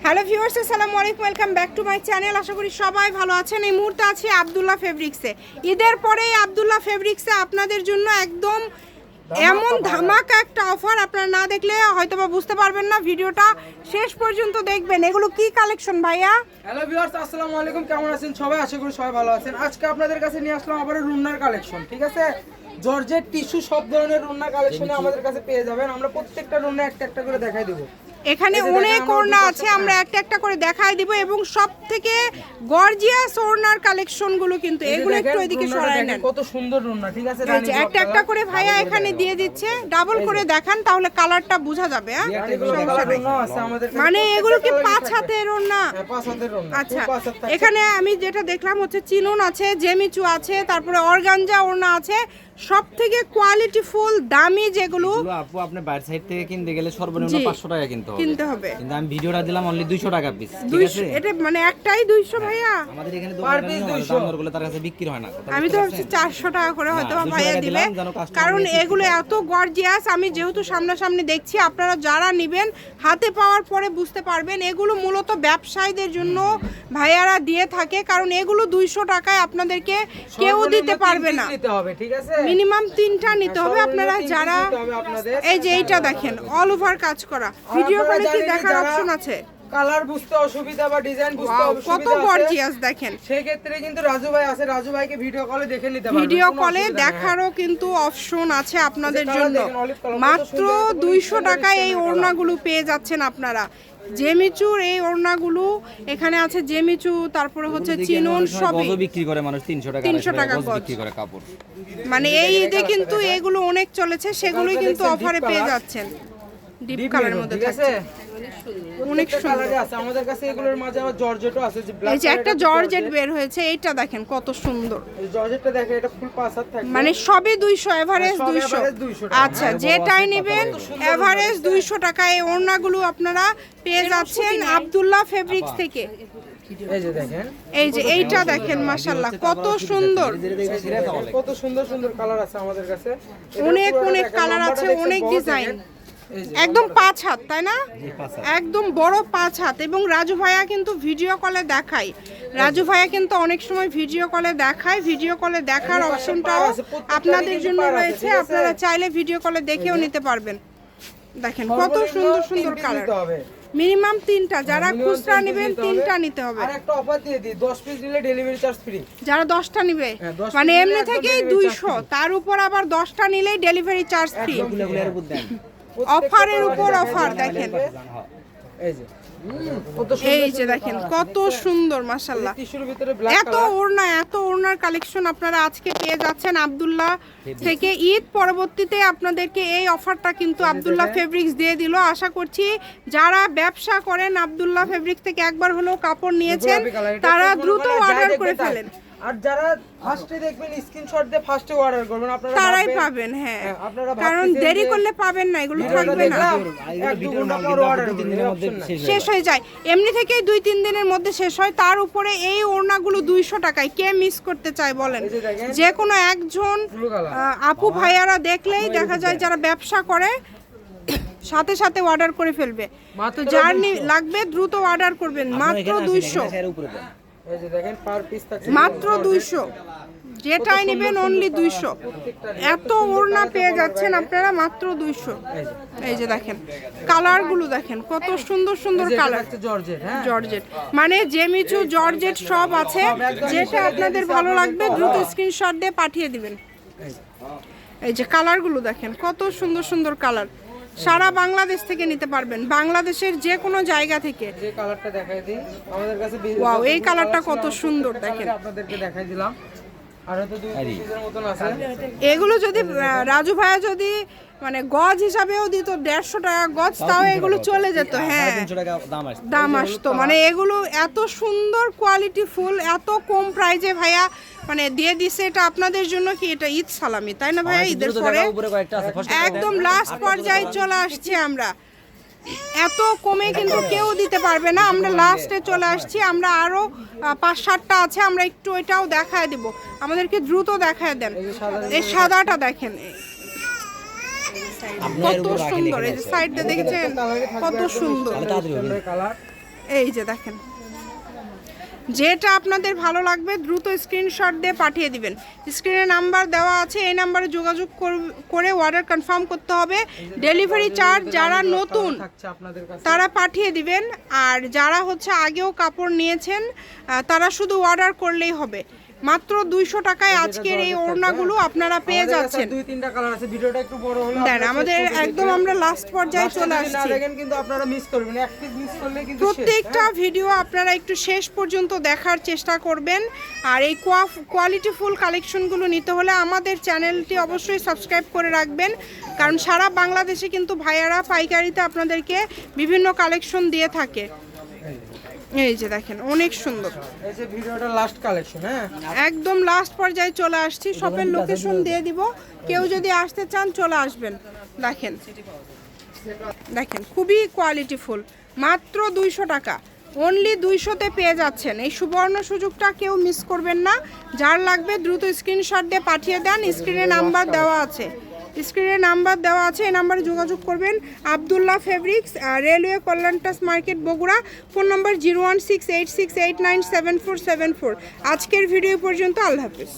Hello viewers, আসসালামু আলাইকুম, welcome back to my channel. আশা করি সবাই ভালো আছেন। এই মুহূর্তে আছি আব্দুল্লাহ ফেব্রিক্সে। ঈদের পরে আব্দুল্লাহ ফেব্রিক্সে আপনাদের জন্য একদম এমন ধামাকা একটা অফার, আপনারা না দেখলে হয়তোবা বুঝতে পারবেন না। ভিডিওটা শেষ পর্যন্ত দেখবেন। এগুলো কি কালেকশন ভাইয়া? হ্যালো ভিউয়ার্স, আসসালামু আলাইকুম, কেমন আছেন সবাই? আশা করি সবাই ভালো আছেন। আজকে আপনাদের কাছে নিয়ে আসলাম আবার রুন্নার কালেকশন। ঠিক আছে, জর্জেট টিস্যু সব ধরনের রুন্না কালেকশনে আমাদের কাছে পেয়ে যাবেন। আমরা প্রত্যেকটা রুন্না একটা একটা করে দেখাই দেব। এখানে অনেক ওড়না আছে, আমরা একটা একটা করে দেখাই দিব এবং সব থেকে গর্জিয়াস ওড়নার কালেকশনগুলো কিন্তু এগুলো একটু এদিকে সরায় নেন। কত সুন্দর রুন্না, ঠিক আছে, একটা একটা করে ভাইয়া এখানে দিয়ে দিচ্ছে। ডাবল করে দেখান, তাহলে কালারটা বোঝা যাবে। মানে এগুলো কি 5 হাতের ওড়না? আচ্ছা, এখানে আমি যেটা দেখলাম হচ্ছে চিনন আছে, জেমিচু আছে, তারপরে অর্গানজা ওড়না আছে। সব থেকে কোয়ালিটি ফুল দামি যেগুলো আপু আপনি বাইরে সাইড থেকে কিনতে গেলে সর্বনিম্ন 500 টাকা কিনতে হবে। কিন্তু আমি ভিডিওটা দিলাম অনলি 200 টাকা পিস। ঠিক আছে, এটা মানে একটাই 200 ভাইয়া। আমাদের এখানে দাম দর করলে তার কাছে বিক্রি হয় না। আমি তো ভাবছি 400 টাকা করে হয়তো ভাইয়া দিবে, কারণ এগুলো এত গর্জিয়াস। আমি যেহেতু সামনাসামনি দেখছি, আপনারা যারা নেবেন হাতে পাওয়ার পরে বুঝতে পারবেন। এগুলো মূলত ব্যবসায়ীদের জন্য ভাইয়ারা দিয়ে থাকে, কারণ এগুলো 200 টাকায় আপনাদেরকে কেউ দিতে পারবে না। ঠিক আছে, মিনিমাম 3টা নিতে হবে। আপনারা যারা এই যে এইটা দেখেন অল ওভার কাজ করা, ভিডিও কলে কি দেখার অপশন আছে? কালার বুঝতে অসুবিধা বা ডিজাইন বুঝতে অসুবিধা, কত গর্জিয়াস দেখেন। সেই ক্ষেত্রে কিন্তু রাজু ভাই আছে, রাজু ভাইকে ভিডিও কলে দেখে নিতে পারবেন। ভিডিও কলে দেখারও কিন্তু অপশন আছে আপনাদের জন্য। মাত্র 200 টাকায় এই ওড়নাগুলো পেয়ে যাচ্ছেন আপনারা। জেমিচুর এই ওড়নাগুলো এখানে আছে, জেমিচু, তারপরে হচ্ছে চিনন, সবই বিক্রি করে মানুষ 300 টাকা গজ বিক্রি করে কাপড়। মানে এই ঈদে কিন্তু এগুলো অনেক চলেছে, সেগুলোই কিন্তু অফারে পেয়ে যাচ্ছেন। ডিপ কালারের মধ্যে আছে, অনেক সুন্দর আছে আমাদের কাছে। এগুলোর মাঝে আবার জর্জেটও আছে, যে এই যে একটা জর্জেট বের হয়েছে, এইটা দেখেন কত সুন্দর। এই জর্জেটটা দেখেন, এটা ফুল 5 হাত থাকে, মানে সবই 200, এভারেজ 200। টাকা। আচ্ছা, যেটাই নেবেন এভারেজ 200 টাকায় এই ওড়নাগুলো আপনারা পেয়ে যাচ্ছেন আব্দুল্লাহ ফেব্রিক্স থেকে। এই যে দেখেন, এই যে এইটা দেখেন, মাশাআল্লাহ কত সুন্দর। কত সুন্দর সুন্দর কালার আছে আমাদের কাছে। অনেক অনেক কালার আছে, অনেক ডিজাইন। একদম 5 হাত, তাই না? একদম বড় 5 হাত। এবং রাজু ভাইয়া কিন্তু ভিডিও কলে দেখায়। রাজু ভাইয়া কিন্তু অনেক সময় ভিডিও কলে দেখায়। ভিডিও কলে দেখার অপশনটাও আপনাদের জন্য রয়েছে, আপনারা চাইলে ভিডিও কলে দেখেও নিতে পারবেন। দেখেন কত সুন্দর সুন্দর কালার। মিনিমাম 3টা, যারা খুচরা নেবেন 3টা নিতে হবে। আর একটা অফার দিয়ে দিই, 10 পিস নিলে ডেলিভারি চার্জ ফ্রি। যারা 10টা নেবে মানে এমনি থেকেই 200, তার উপর আবার 10টা নিলেই ডেলিভারি চার্জ ফ্রি। অফারের উপর অফার দেখেন। এই যে দেখেন কত সুন্দর, মাশাআল্লাহ। এত ওড়না, এত ওড়নার কালেকশন আপনারা আজকে পেয়ে যাচ্ছেন আব্দুল্লাহ থেকে। ঈদ পরবর্তীতে আপনাদেরকে এই অফারটা কিন্তু আব্দুল্লাহ ফেব্রিক্স দিয়ে দিল। আশা করছি যারা ব্যবসা করেন আব্দুল্লাহ ফেব্রিক্স থেকে একবার হলেও কাপড় নিয়েছেন, তারা দ্রুত অর্ডার করে ফেলেন। আর যারা ফার্স্টে দেখবেন স্ক্রিনশট দিয়ে ফার্স্টে অর্ডার করবেন, আপনারা তারাই পাবেন। হ্যাঁ, কারণ দেরি করলে পাবেন না, এগুলো থাকবে না, শেষ হয়ে যায়। এমনি থেকেই 2-3 দিনের মধ্যে শেষ হয়। তার উপরে এই ওড়নাগুলো 200 টাকায় কে মিস করতে চায় বলেন? যে কোনো একজন আপু ভাইয়ারা দেখলেই দেখা যায় যারা ব্যবসা করে সাথে সাথে অর্ডার করে ফেলবে। তো যার লাগবে দ্রুত অর্ডার করবেন। মাত্র 200, মাত্র 200, যেটাই নেবেন অনলি 200। এত ওড়না পেয়ে যাচ্ছেন আপনারা মাত্র 200। এই যে দেখেন কালারগুলো, দেখেন কত সুন্দর সুন্দর কালার। জর্জেট মানে জেমিচু, জর্জেট সব আছে। যেটা আপনাদের ভালো লাগবে দ্রুত স্ক্রিনশট দিয়ে পাঠিয়ে দিবেন। এই যে কালারগুলো দেখেন কত সুন্দর সুন্দর কালার। সারা বাংলাদেশ থেকে নিতে পারবেন, বাংলাদেশের যে কোনো জায়গা থেকে। যে কালারটা দেখাই দিই আমাদের কাছে, ওয়াও, এই কালারটা কত সুন্দর দেখেন। আপনাদেরকে দেখাই দিলাম। আর হয়তো 2 পিসের মতন আছে। এগুলো যদি রাজু ভাইয়া যদি মানে গজ হিসাবেও দিত 150 টাকা গজ, তাও এগুলো চলে যেত। হ্যাঁ, দাম আসতো। মানে এগুলো এত সুন্দর কোয়ালিটি ফুল, এত কম প্রাইজে ভাইয়া মানে দিয়ে দিছে। এটা আপনাদের জন্য কি এটা ঈদ সালামি, তাই না ভাইয়া? ঈদের পরে একদম লাস্ট পর্যায়ে চলে আসছি আমরা। এত কমে কিন্তু কেউ দিতে পারবে না। আমরা লাস্টে চলে আসছি। আমরা আরো 5-7টা আছে, আমরা একটু এটাও দেখায় দিব। আমাদেরকে দ্রুত দেখায় দেন। এই সাদাটা দেখেন কত সুন্দর। এই যে সাইডটা দেখেছেন কত সুন্দর। এই যে দেখেন, যেটা আপনাদের ভালো লাগবে দ্রুত স্ক্রিনশট দিয়ে পাঠিয়ে দিবেন। স্ক্রিনে নাম্বার দেওয়া আছে, এই নাম্বারে যোগাযোগ করে অর্ডার কনফার্ম করতে হবে। ডেলিভারি চার্জ যারা নতুন থাকছে আপনাদের কাছে, তারা পাঠিয়ে দিবেন, আর যারা হচ্ছে আগেও কাপড় নিয়েছেন তারা শুধু অর্ডার করলেই হবে। মাত্র 200 টাকায় আজকের এই ওড়নাগুলো আপনারা পেয়ে যাচ্ছেন। 2-3টা কালার আছে, ভিডিওটা একটু বড় হলো দেন আমাদের একদম আমরা লাস্ট পর্যায়ে চলে আসছি। দেখেন কিন্তু আপনারা মিস করবেন, এক পিস মিস করলে কিন্তু প্রত্যেকটা ভিডিও আপনারা একটু শেষ পর্যন্ত দেখার চেষ্টা করবেন। আর এই কোয়ালিটিফুল কালেকশনগুলো নিতে হলে আমাদের চ্যানেলটি অবশ্যই সাবস্ক্রাইব করে রাখবেন, কারণ সারা বাংলাদেশে কিন্তু ভাইয়ারা পাইকারিতে আপনাদেরকে বিভিন্ন কালেকশন দিয়ে থাকে। এই যে দেখেন অনেক সুন্দর, এই যে ভিডিওটা লাস্ট কালেকশন। হ্যাঁ, একদম লাস্ট পর্যায়ে চলে আসছি। শপের লোকেশন দিয়ে দিব, কেউ যদি আসতে চান চলে আসবেন। দেখেন দেখেন খুবই কোয়ালিটিফুল, মাত্র 200 টাকা, অনলি 200-তে পেয়ে যাচ্ছেন। এই সুবর্ণ সুযোগটা কেউ মিস করবেন না। যার লাগবে দ্রুত স্ক্রিনশট দিয়ে পাঠিয়ে দেন। স্ক্রিনে নাম্বার দেওয়া আছে, এই নাম্বারে যোগাযোগ করবেন। আব্দুল্লাহ ফেব্রিক্স, রেলওয়ে কল্যাণটাস মার্কেট, বগুড়া। ফোন নম্বর 01686897474। আজকের ভিডিও পর্যন্ত, আল্লাহ হাফেজ।